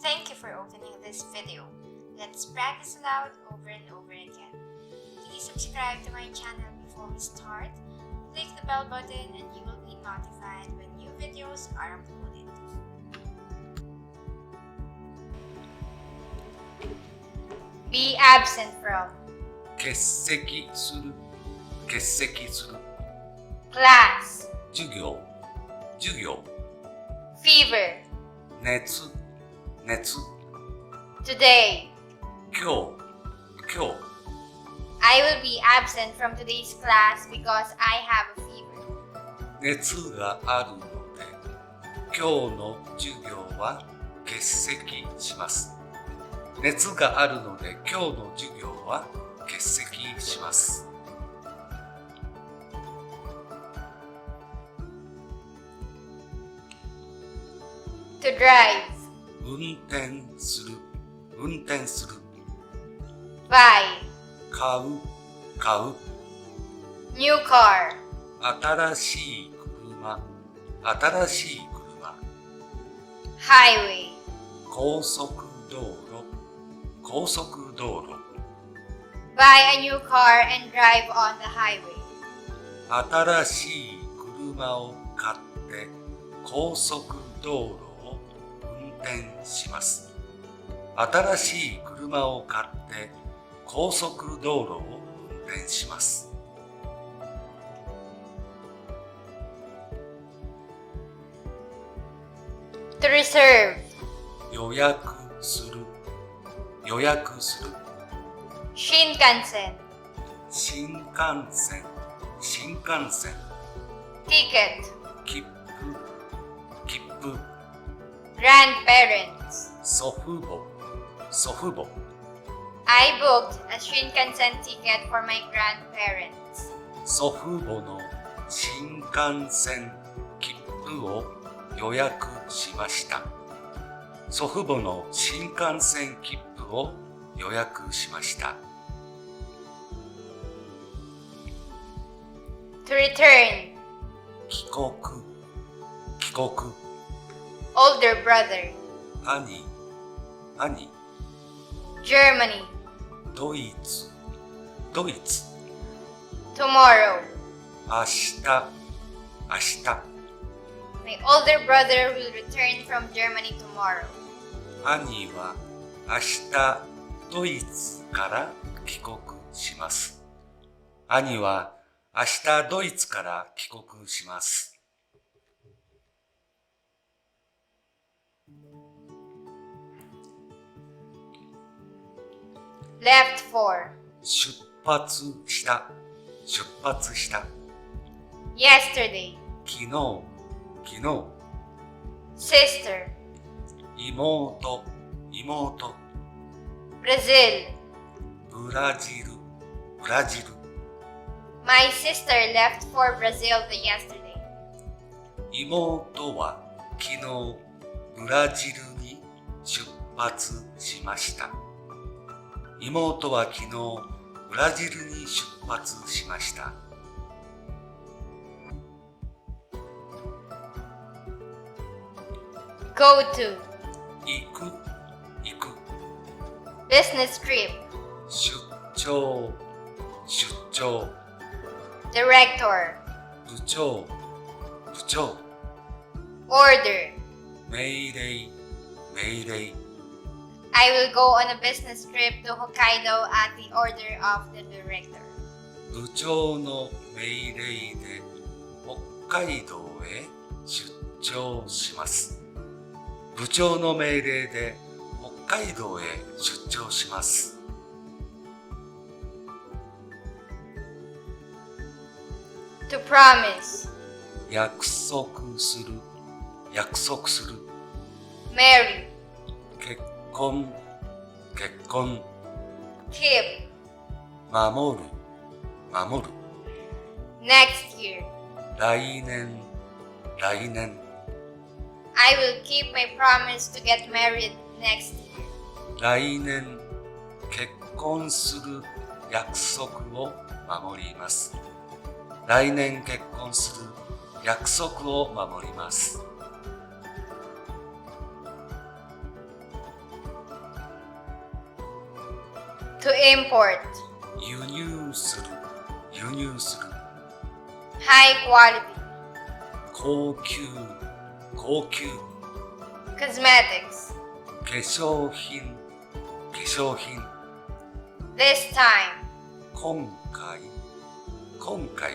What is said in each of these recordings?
Thank you for opening this video. Let's practice aloud over and over again. Please subscribe to my channel before we start. Click the bell button and you will be notified when new videos are uploaded. Be absent from 欠席する欠席する class, 授業 fever, 熱 today. 今日 I will be absent from today's class because I have a fever. 熱があるので今日の授業は欠席します。熱があるので今日の授業は欠席します。To drive, 運転する buy, 買う new car, 新しい車 highway, 高速道路 buy a new car and drive on the highway. 新しい車を買って高速道路を運転します。新しい車を買って高速道路を運転します。To reserve, 予約する Shinkansen, 新幹線 ticket, 切符 grandparents. 祖父母 I booked a Shinkansen ticket for my grandparents. 祖父母の新幹線切符を予約しました。祖父母の新幹線切符を予約しました。To return, 帰国 older brother, 兄 Germany, ドイツ tomorrow. 明日 My older brother will return from Germany tomorrow. 兄は明日ドイツから帰国します。兄は明日ドイツから帰国します。Left for, 出発した yesterday, 昨日 sister, 妹 Brazil. ブラジル My sister left for Brazil yesterday. 妹は昨日ブラジルに出発しました。妹は昨日ブラジルに出発しました。Go to, 行く business trip, 出張 director, 部長 order. 命令 I will go on a business trip to Hokkaido at the order of the director. 部長の命令で北海道へ出張します。部長の命令で北海道へ出張します。To promise, 約束する marry, 結婚 keep, 守る next year. 来年 I will keep my promise to get married next year. 来年結婚する約束を守ります。来年結婚する約束を守ります。To import. 輸入する輸入する High quality. 高級高級 Cosmetics. 化粧品化粧品 This time. 今回今回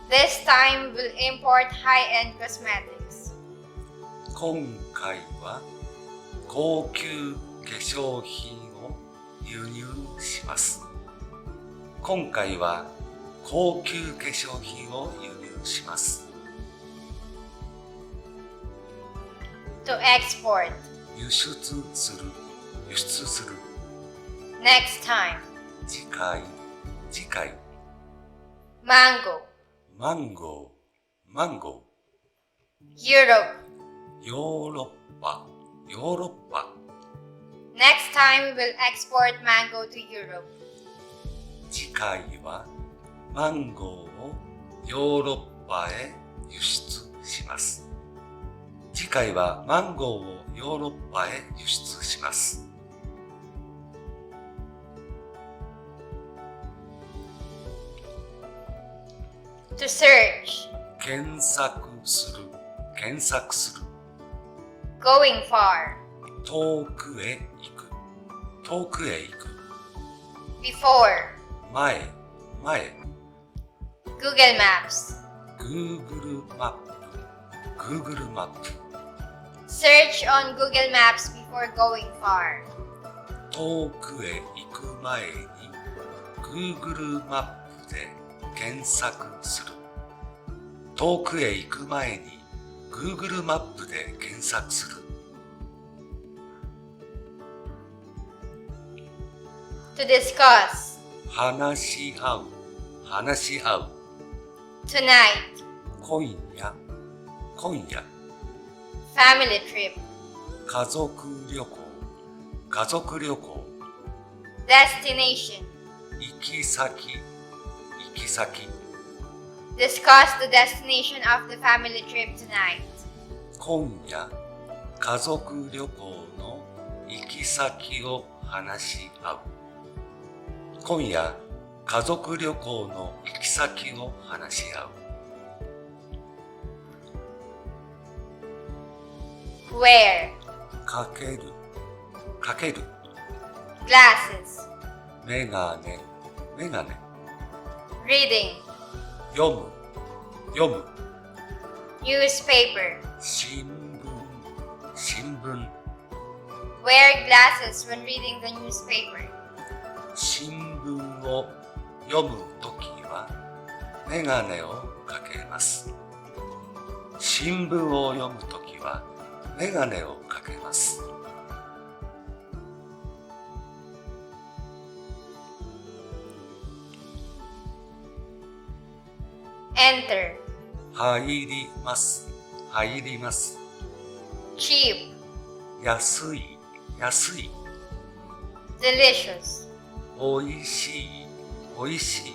This time we'll import high-end cosmetics. 今回は高級化粧品を輸入します。今回は高級化粧品を輸入します。To export. 輸出する輸出する Next time. 次回次回 Mango. マンゴーマンゴ Europe. ーヨーロッパヨーロッパ Next time we'll export mango to Europe. 次回はマンゴーをヨーロッパへ輸出します。次回はマンゴーをヨーロッパへ輸出します。To search. 検索する検索する Going far. 遠くへ行く遠くへ行く Before. 前前 Google Maps. Google マップ Google マップ Search on Google Maps before going far. 遠くへ行く前に Google マップで検索する遠くへ行く前に Google マップで検索する To discuss. 話し合う話し合う Tonight. 今夜今夜 Family trip. 家族旅行家族旅行 Destination. 行き先行き先 Discuss the destination of the family trip tonight. 今夜家族旅行の行き先を話し合う今夜家族旅行の行き先を話し合う Wear. かけるかける Glasses. メガネメガネ Reading. 読む読む Newspaper. 新聞新聞 Wear glasses when reading the newspaper. 新聞を読むときはメガネをかけます。新聞を読むときはメガネをかけます。Enter. 入ります入ります Cheap. 安い安い Delicious. おいしいおいしい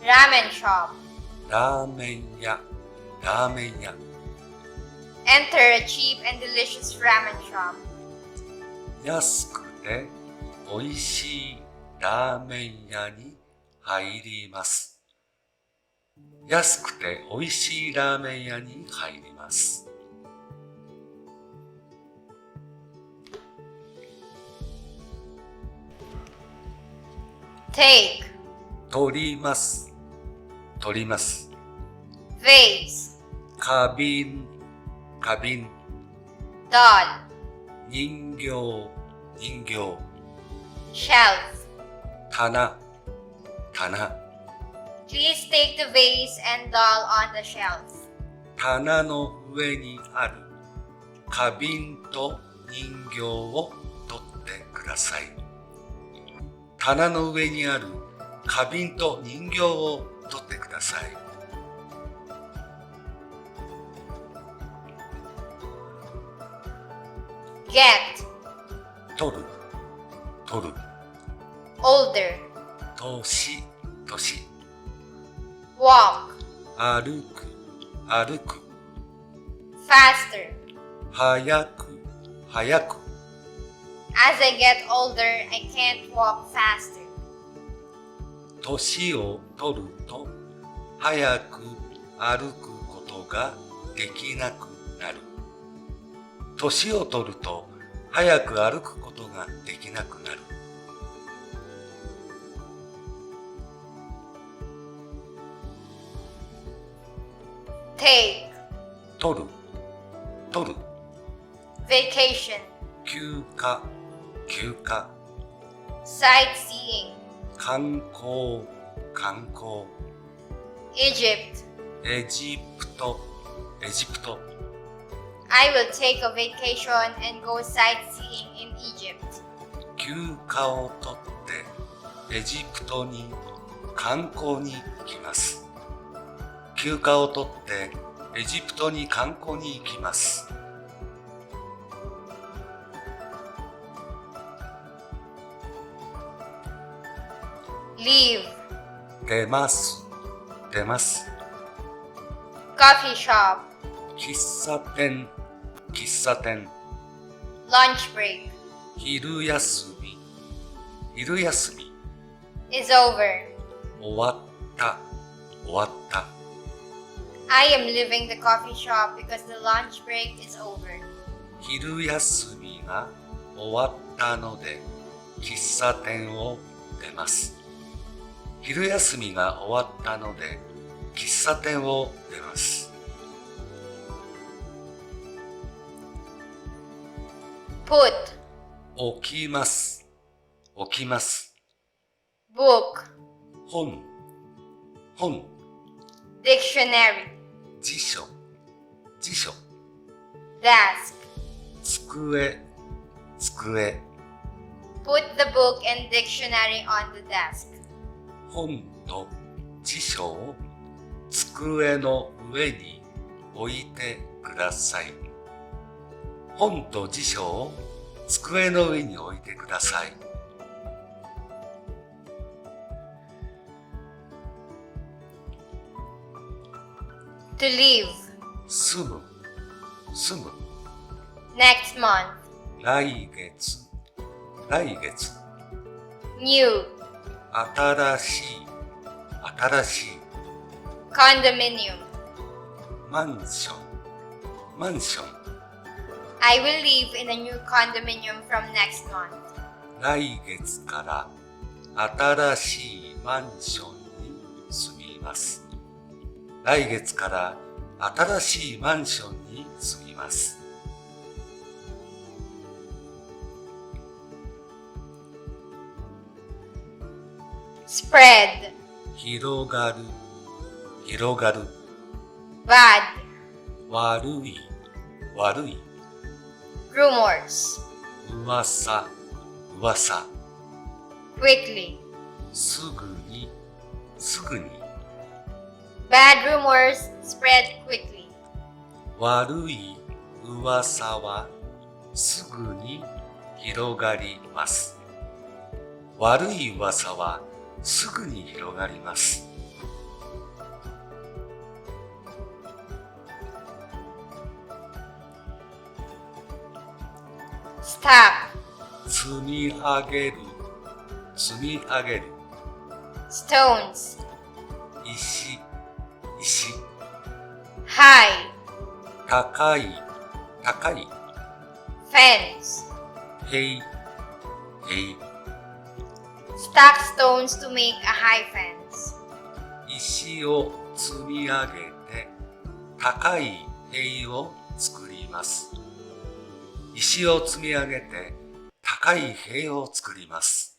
Ramen shop. ラーメン屋ラーメン屋 Enter a cheap and delicious ramen shop. 安くておいしいラーメン屋に入ります安くておいしいラーメン屋に入ります。Take. 取ります取ります Vase. 花瓶花瓶 Doll. 人形人形 Shelf. 棚棚 Please take the vase and doll on the shelf. 棚の上にある花瓶と人形を取ってください。棚の上にある花瓶と人形を取ってください。Get. 取る取る Older. 年年 Walk. 歩く歩く Faster. 早く早く As I get older, I can't walk faster. 年を取ると早く歩くことができなくなる。年を取ると早く歩くことができなくなる。Take, 取る、取る。vacation, 休暇、休暇。sightseeing, 観光、観光。Egypt. エジプト、エジプト。I will take a vacation and go sightseeing in Egypt. 休暇を取ってエジプトに観光に行きます。休暇を取ってエジプトに観光に行きます。Leave, 出ます、出ます。coffee shop, 喫茶店、喫茶店。lunch break, 昼休み、昼休み。is over. 終わった、終わった。I am leaving the coffee shop because the lunch break is over. 昼休みが終わったので喫茶店を出ます。昼休みが終わったので喫茶店を出ます。Put, 起きます、起きます。book, 本、本。dictionary, 辞書、辞書。desk. 机、机。Put the book and dictionary on the desk. 本と辞書を机の上に置いてください。本と辞書を机の上に置いてください。To leave. 住む、住む。Next month. 来月、来月。New. 新しい、新しい。Condominium. マンション、マンション。I will live in a new condominium from next month. 来月から新しいマンションに住みます。来月から新しいマンションに住みます。Spread. 広がる、広がる。Bad. 悪い、悪い。Rumors. 噂、噂。Quickly. すぐに、すぐに。Bad rumors spread quickly. 悪い噂はすぐに広がります。悪い噂はすぐに広がります。Stack. 積み上げる、積み上げる。Stones. 石、石。High. 高い、高い。Fence. 塀、塀。Stack stones to make a high fence. 石を積み上げて高い塀を作ります。石を積み上げて高い塀を作ります。